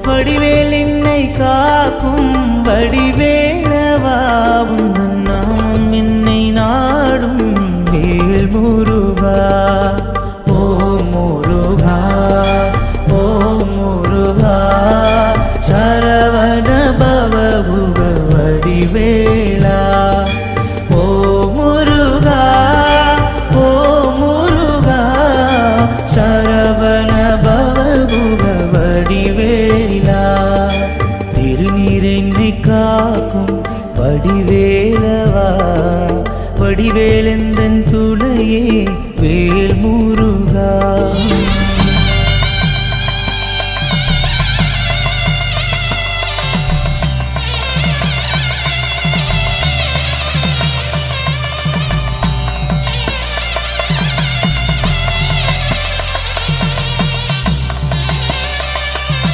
வடிவேல் என்னை காக்கும் வடிவேலவா உந்தன் நாமம் என்னை நாடும் வேல் முருகா ஓ முருகா ஓ முருகா சரவண பவ குக வடிவேலா ஓ முருகா ஓ முருகா சரவண பவ குக வடிவேலா திருநீர் என்னை காக்கும் வடிவேலவா வடிவேலெந்தன் துணையே வேல் முருகா